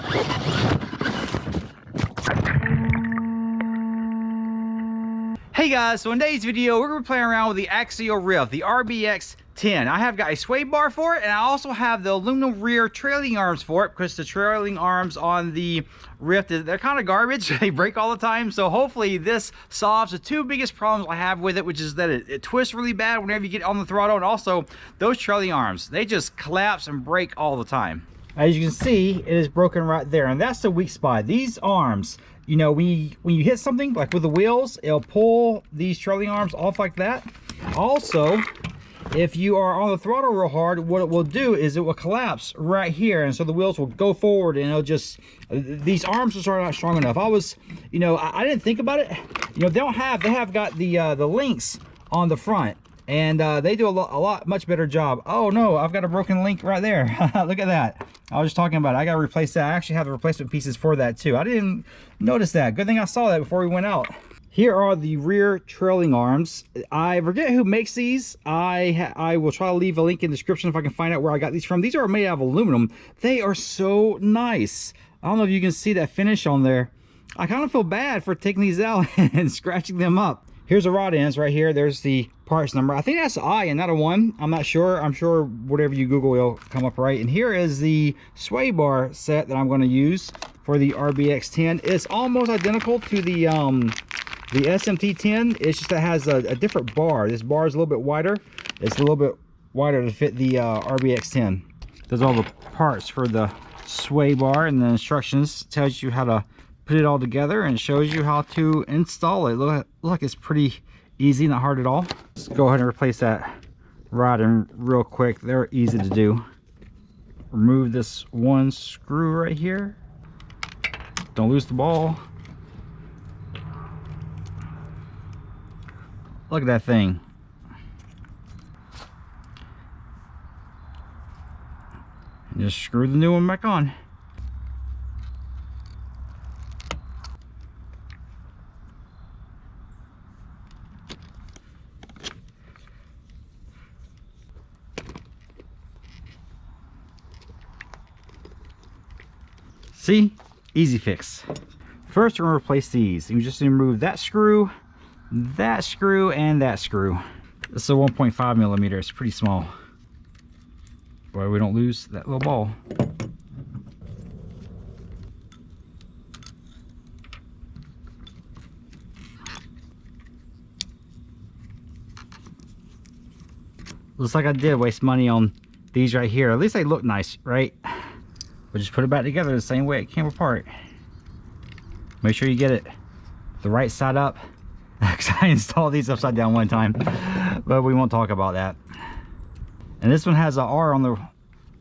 Hey guys, so in today's video, we're going to be playing around with the Axial Ryft, the RBX10. I have got a sway bar for it, and I also have the aluminum rear trailing arms for it, because the trailing arms on the Ryft, they're kind of garbage. They break all the time, so hopefully this solves the two biggest problems I have with it, which is that it twists really bad whenever you get on the throttle, and also those trailing arms, they just collapse and break all the time. As you can see, it is broken right there, and that's the weak spot. These arms, you know, when you hit something like with the wheels, it'll pull these trailing arms off like that. Also, if you are on the throttle real hard, what it will do is it will collapse right here, and so the wheels will go forward, and it'll just, these arms are not strong enough. I didn't think about it. You know, they have got the links on the front, and they do a lot much better job. Oh no, I've got a broken link right there. Look at that. I was just talking about it. I got to replace that. I actually have the replacement pieces for that too. I didn't notice that. Good thing I saw that before we went out. Here are the rear trailing arms. I forget who makes these. I will try to leave a link in the description if I can find out where I got these from. These are made out of aluminum. They are so nice. I don't know if you can see that finish on there. I kind of feel bad for taking these out and scratching them up. Here's the rod ends right here. There's the parts number. I think that's an I and not a 1. I'm not sure. I'm sure whatever you Google will come up right. And here is the sway bar set that I'm going to use for the RBX10. It's almost identical to the SMT10. It's just that it has a different bar. This bar is a little bit wider. It's a little bit wider to fit the RBX10. There's all the parts for the sway bar, and the instructions tells you how to put it all together and shows you how to install it. Look like it's pretty easy, not hard at all. Let's go ahead and replace that rod in real quick. They're easy to do. Remove this one screw right here. Don't lose the ball. Look at that thing. And just screw the new one back on. See? Easy fix. First, we're going to replace these. You just remove that screw, and that screw. This is a 1.5 millimeter. It's pretty small. Boy, we don't lose that little ball. Looks like I did waste money on these right here. At least they look nice, right? We'll just put it back together the same way it came apart. Make sure you get it the right side up. Because I installed these upside down one time, but we won't talk about that. And this one has an R on the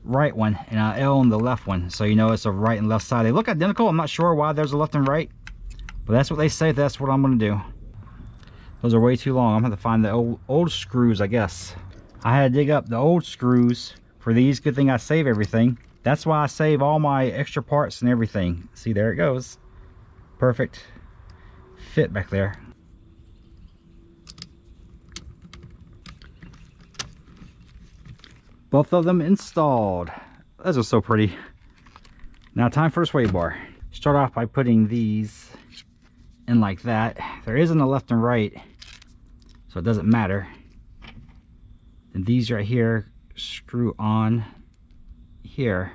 right one and an L on the left one, so you know it's a right and left side. They look identical. I'm not sure why there's a left and right, but that's what they say. That's what I'm going to do. Those are way too long. I'm going to have to find the old screws, I guess. I had to dig up the old screws for these. Good thing I save everything. That's why I save all my extra parts and everything. See, there it goes. Perfect fit back there. Both of them installed. Those are so pretty. Now time for the sway bar. Start off by putting these in like that. There isn't a left and right, so it doesn't matter. And these right here screw on here.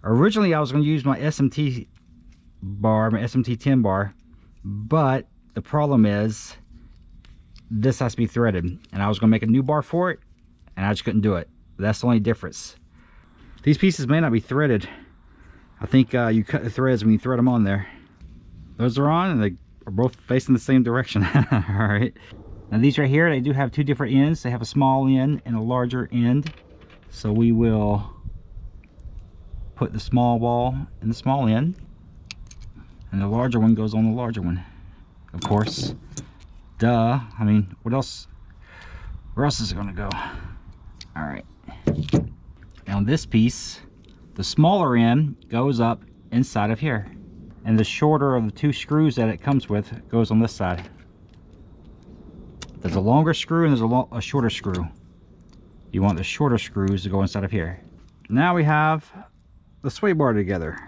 Originally I was going to use my SMT bar, my SMT10 bar, but the problem is this has to be threaded, and I was going to make a new bar for it, and I just couldn't do it. That's the only difference. These pieces may not be threaded. I think you cut the threads when you thread them on there. Those are on, and they are both facing the same direction. All right. Now these right here, they do have two different ends. They have a small end and a larger end. So we will put the small ball in the small end, and the larger one goes on the larger one, of course. Duh. I mean, where else is it going to go? All right. Now this piece, the smaller end goes up inside of here, and the shorter of the two screws that it comes with goes on this side. There's a longer screw and there's a shorter screw. You want the shorter screws to go inside of here. Now we have the sway bar together.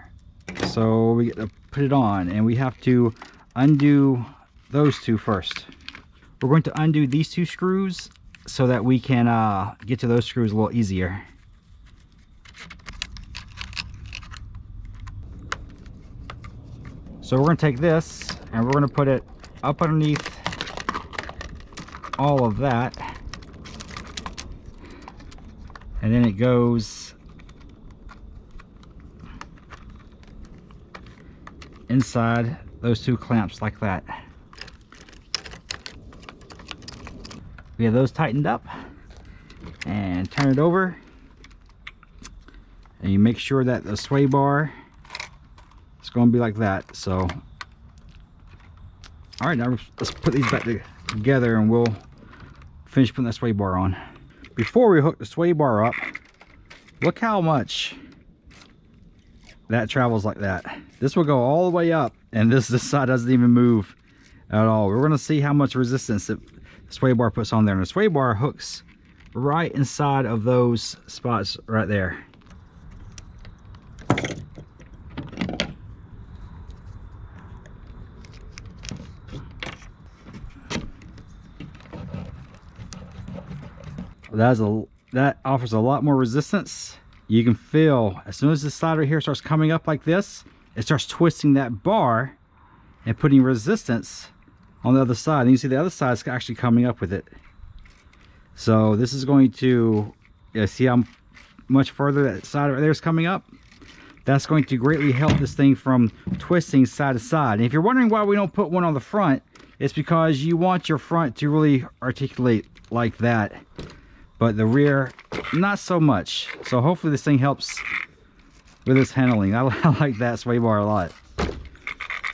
So we get to put it on, and we have to undo those two first. We're going to undo these two screws so that we can get to those screws a little easier. So we're going to take this and we're going to put it up underneath all of that, and then it goes inside those two clamps like that. We have those tightened up, and turn it over, and you make sure that the sway bar is going to be like that. So all right, now let's put these back together and we'll finish putting that sway bar on. Before we hook the sway bar up, look how much that travels like that. This will go all the way up, and this side doesn't even move at all. We're going to see how much resistance the sway bar puts on there, and the sway bar hooks right inside of those spots right there. That offers a lot more resistance. You can feel as soon as this side right here starts coming up like this, it starts twisting that bar and putting resistance on the other side. And you see the other side is actually coming up with it. So this is going to, see how much further that side right there is coming up? That's going to greatly help this thing from twisting side to side. And if you're wondering why we don't put one on the front, it's because you want your front to really articulate like that, but the rear not so much. So hopefully this thing helps with its handling. I like that sway bar a lot.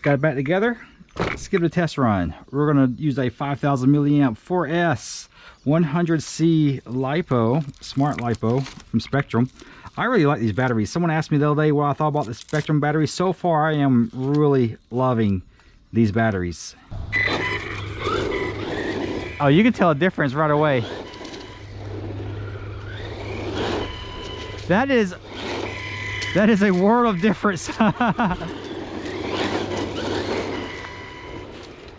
Got it back together. Let's give it a test run. We're going to use a 5000 milliamp 4S 100C LiPo, smart LiPo from Spectrum. I really like these batteries. Someone asked me the other day what I thought about the Spectrum batteries. So far I am really loving these batteries. Oh, you can tell a difference right away. That is a world of difference.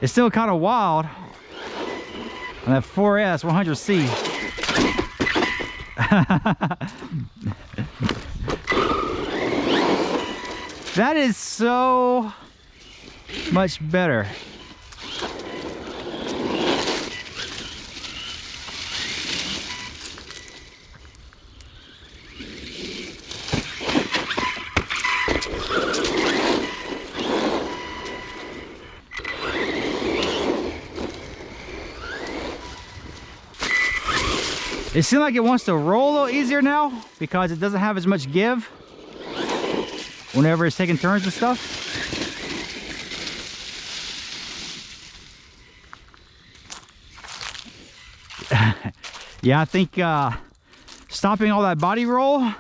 It's still kind of wild on that 4S 100C. That is so much better. It seems like it wants to roll a little easier now because it doesn't have as much give whenever it's taking turns and stuff. Yeah, I think stopping all that body roll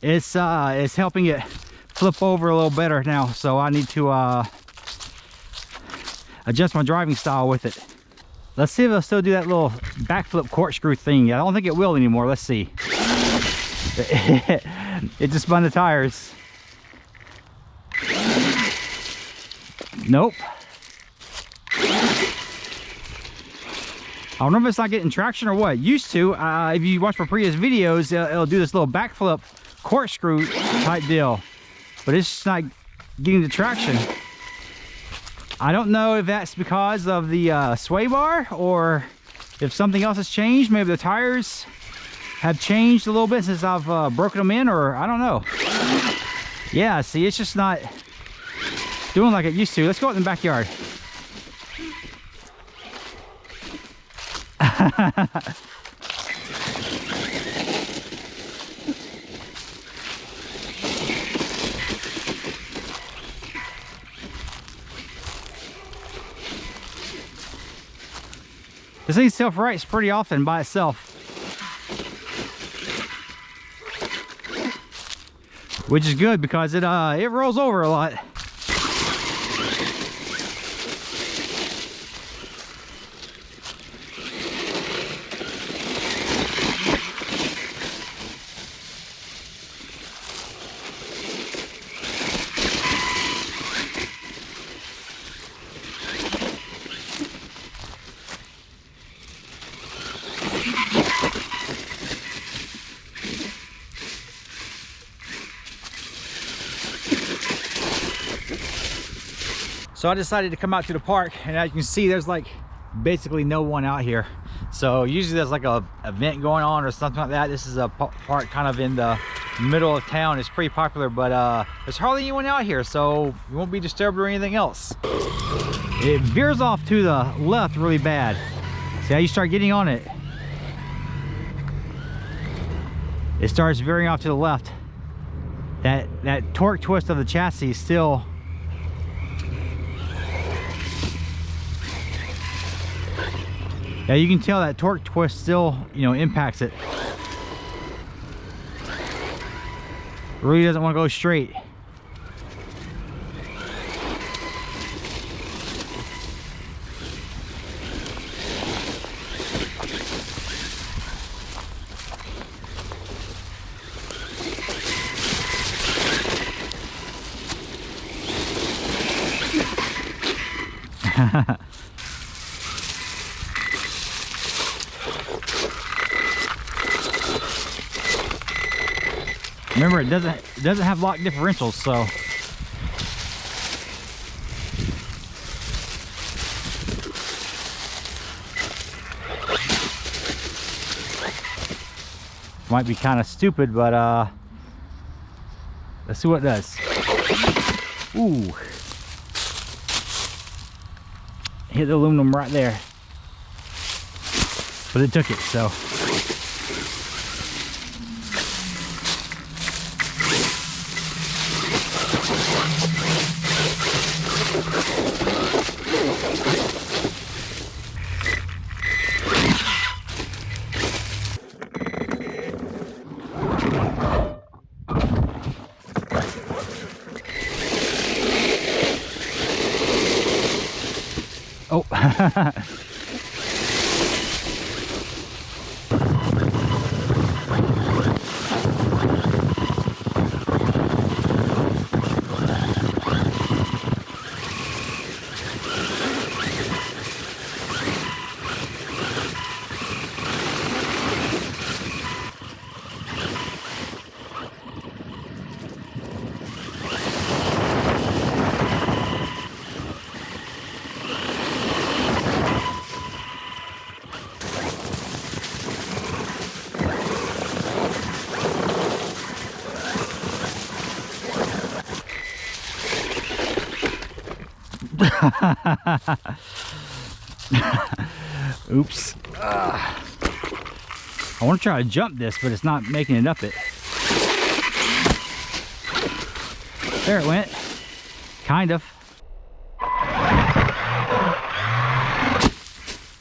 is helping it flip over a little better now. So I need to adjust my driving style with it. Let's see if it'll still do that little backflip corkscrew thing. I don't think it will anymore. Let's see. It just spun the tires. Nope. I don't know if it's not getting traction or what. It used to. If you watch my previous videos, it'll do this little backflip corkscrew type deal. But it's just not getting the traction. I don't know if that's because of the sway bar or if something else has changed. Maybe the tires have changed a little bit since I've broken them in, or I don't know. Yeah, see, it's just not doing like it used to. Let's go out in the backyard. This thing self-rights pretty often by itself, which is good because it rolls over a lot. So I decided to come out to the park, and as you can see, there's like basically no one out here. So usually there's like a event going on or something like that. This is a park kind of in the middle of town. It's pretty popular, but there's hardly anyone out here, so you won't be disturbed or anything else. It veers off to the left really bad. See how you start getting on it? It starts veering off to the left. That torque twist of the chassis is still yeah, you can tell that torque twist still, you know, impacts it. Really doesn't want to go straight. Remember, it doesn't have lock differentials, so might be kind of stupid, but let's see what it does. Ooh, hit the aluminum right there, but it took it, so oh. Oops. I want to try to jump this, but it's not making it up it. There it went. Kind of.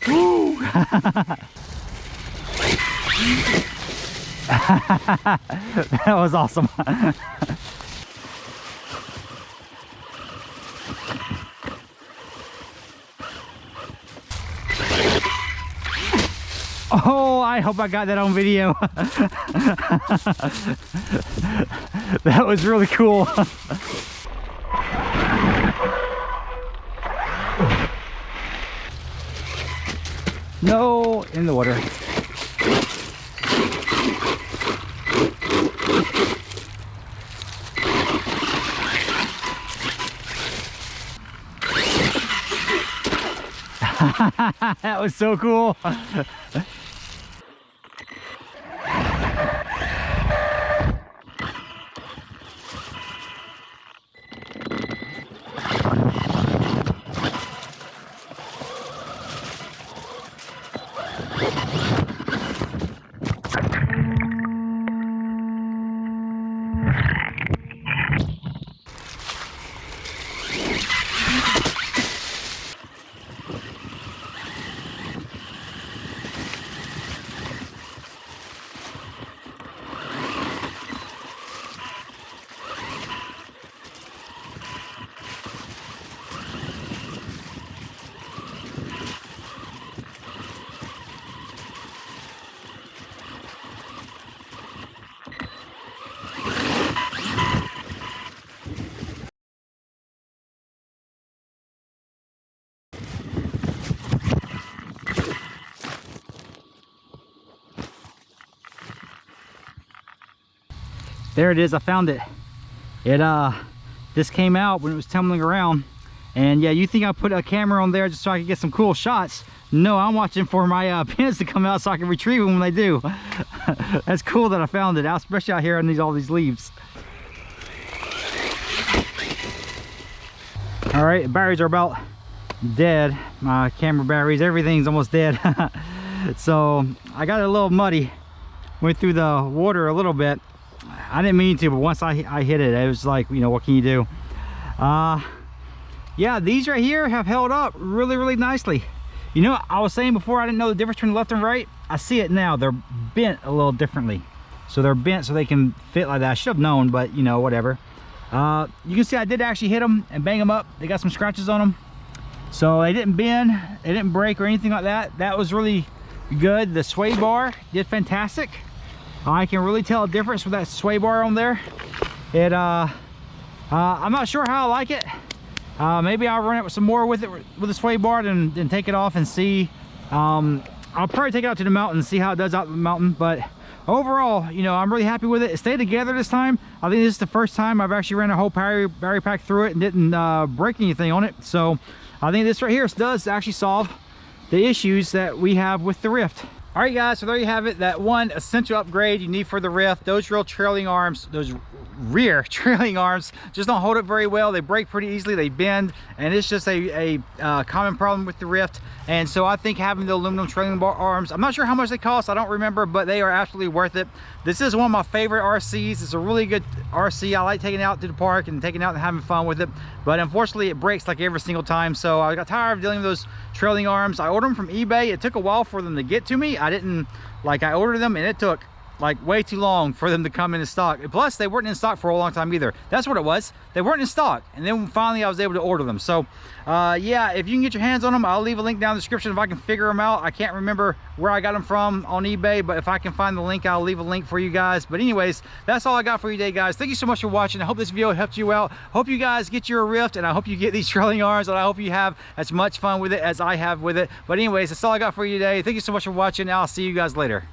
Woo! That was awesome. Oh, I hope I got that on video. That was really cool. No, in the water. That was so cool. There it is, I found it. This came out when it was tumbling around, And yeah, you think I put a camera on there just so I can get some cool shots? No, I'm watching for my pins to come out so I can retrieve them when they do. That's cool that I found it, especially out here on all these leaves. All right, batteries are about dead. My camera batteries, everything's almost dead. So I got it a little muddy. Went through the water a little bit. I didn't mean to, but once I hit it, it was like, you know, what can you do? Yeah, these right here have held up really nicely. You know, I was saying before I didn't know the difference between left and right. I see it now. They're bent a little differently. So they're bent so they can fit like that. I should have known, but you know, whatever. You can see I did actually hit them and bang them up. They got some scratches on them. So they didn't bend, they didn't break or anything like that. That was really good. The sway bar did fantastic. I can really tell a difference with that sway bar on there. It I'm not sure how I like it. Maybe I'll run it with some more with it with the sway bar and take it off and see. I'll probably take it out to the mountain and see how it does out the mountain, but overall, you know, I'm really happy with it. It stayed together this time. I think this is the first time I've actually ran a whole battery pack through it and didn't break anything on it. So I think this right here does actually solve the issues that we have with the Ryft. All right, guys, so there you have it. That one essential upgrade you need for the Ryft. Those rear trailing arms just don't hold up very well. They break pretty easily, they bend, and it's just a common problem with the Ryft. And so I think having the aluminum trailing bar arms, I'm not sure how much they cost, I don't remember, but they are absolutely worth it. This is one of my favorite RCs. It's a really good RC. I like taking it out to the park and taking it out and having fun with it, but unfortunately it breaks like every single time. So I got tired of dealing with those trailing arms. I ordered them from eBay. It took a while for them to get to me. I ordered them and it took like way too long for them to come into stock. Plus they weren't in stock for a long time either. That's what it was. They weren't in stock, and then finally I was able to order them. So yeah, if you can get your hands on them, I'll leave a link down in the description if I can figure them out. I can't remember where I got them from on eBay, but if I can find the link, I'll leave a link for you guys. But anyways, that's all I got for you today, guys. Thank you so much for watching. I hope this video helped you out. Hope you guys get your Ryft, and I hope you get these trailing arms, and I hope you have as much fun with it as I have with it. But anyways, that's all I got for you today. Thank you so much for watching. I'll see you guys later.